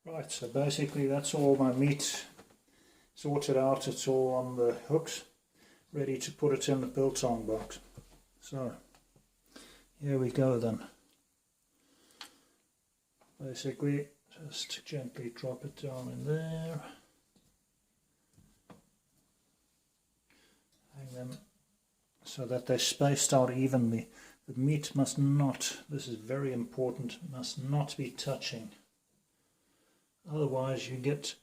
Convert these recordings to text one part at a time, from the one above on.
Right, so basically that's all my meat sorted out. It's all on the hooks, ready to put it in the biltong box. So here we go then. Basically just gently drop it down in there, hang them so that they're spaced out evenly. The meat must not, this is very important, must not be touching. Otherwise you get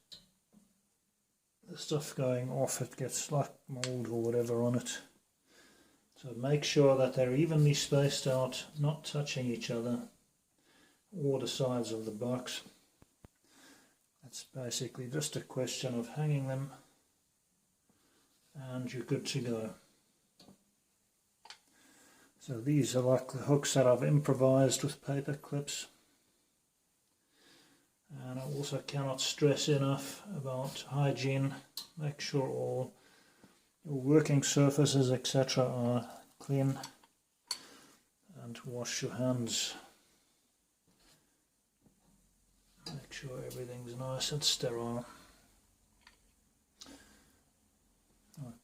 the stuff going off, it gets like mold or whatever on it. So make sure that they're evenly spaced out, not touching each other or the sides of the box. It's basically just a question of hanging them and you're good to go. So these are like the hooks that I've improvised with paper clips. And I also cannot stress enough about hygiene. Make sure all your working surfaces etc. are clean, and wash your hands. Make sure everything's nice and sterile.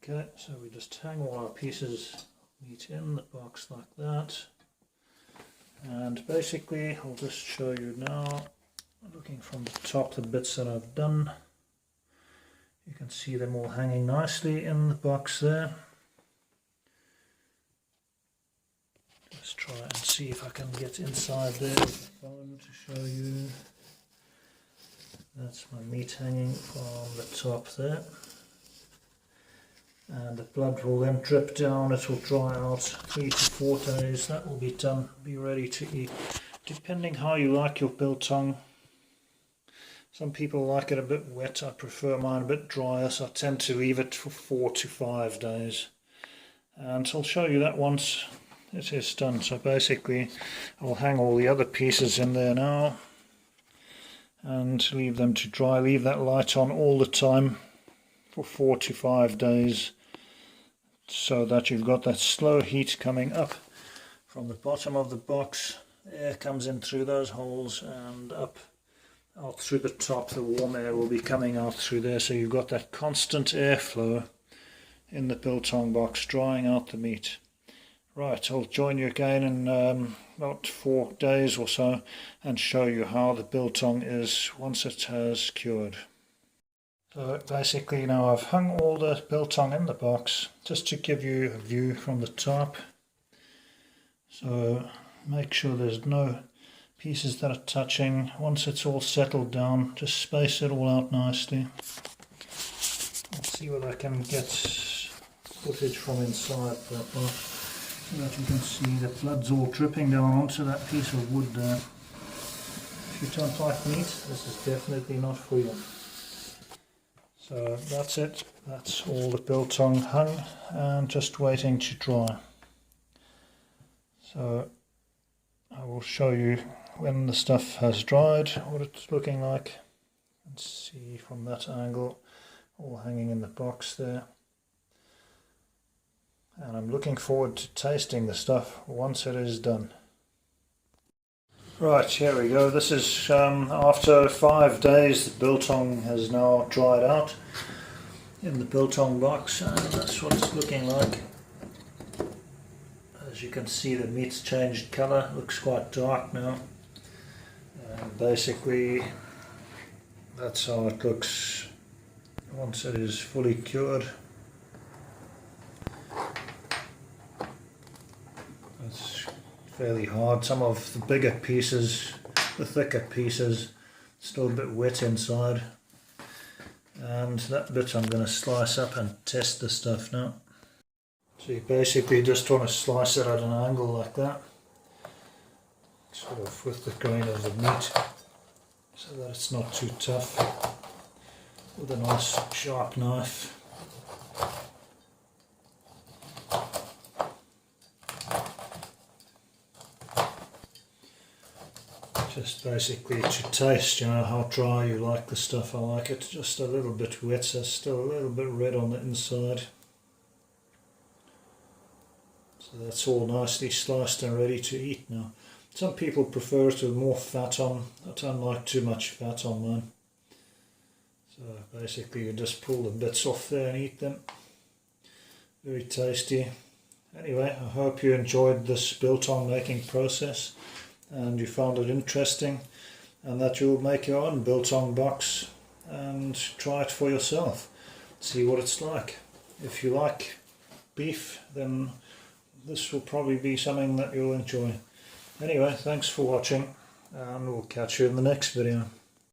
Okay, so we just hang all our pieces of meat in the box like that. And basically I'll just show you now, looking from the top, the bits that I've done. You can see them all hanging nicely in the box there. Let's try and see if I can get inside there with the phone to show you. That's my meat hanging from the top there. And the blood will then drip down, it will dry out 3 to 4 days. That will be done, be ready to eat. Depending how you like your biltong. Some people like it a bit wet, I prefer mine a bit drier, so I tend to leave it for 4 to 5 days. And I'll show you that once it is done. So basically I'll hang all the other pieces in there now and leave them to dry. Leave that light on all the time for 4 to 5 days, so that you've got that slow heat coming up from the bottom of the box. Air comes in through those holes and up out through the top. The warm air will be coming out through there, so you've got that constant airflow in the biltong box, drying out the meat. Right, I'll join you again in about 4 days or so and show you how the biltong is once it has cured. So basically now I've hung all the biltong in the box just to give you a view from the top. So make sure there's no pieces that are touching. Once it's all settled down, just space it all out nicely. Let's see whether I can get footage from inside proper, so that you can see the blood's all dripping down onto that piece of wood there. If you don't like meat, this is definitely not for you. So that's it, that's all the biltong hung and just waiting to dry. So I will show you when the stuff has dried what it's looking like. Let's see from that angle, all hanging in the box there. And I'm looking forward to tasting the stuff once it is done. Right, here we go. This is after 5 days. The biltong has now dried out in the biltong box, and that's what it's looking like. As you can see, the meat's changed colour, looks quite dark now. And basically that's how it looks once it is fully cured. It's fairly hard. Some of the bigger pieces, the thicker pieces, still a bit wet inside. And that bit I'm going to slice up and test the stuff now. So you basically just want to slice it at an angle like that, sort of with the grain of the meat, so that it's not too tough, with a nice sharp knife. Just basically to taste, you know, how dry you like the stuff. I like it just a little bit wet, so still a little bit red on the inside. So that's all nicely sliced and ready to eat now. Some people prefer to have more fat on. I don't like too much fat on mine. So basically you just pull the bits off there and eat them. Very tasty. Anyway, I hope you enjoyed this biltong making process and you found it interesting, and that you'll make your own biltong box and try it for yourself. See what it's like. If you like beef, then this will probably be something that you'll enjoy. Anyway, thanks for watching, and we'll catch you in the next video.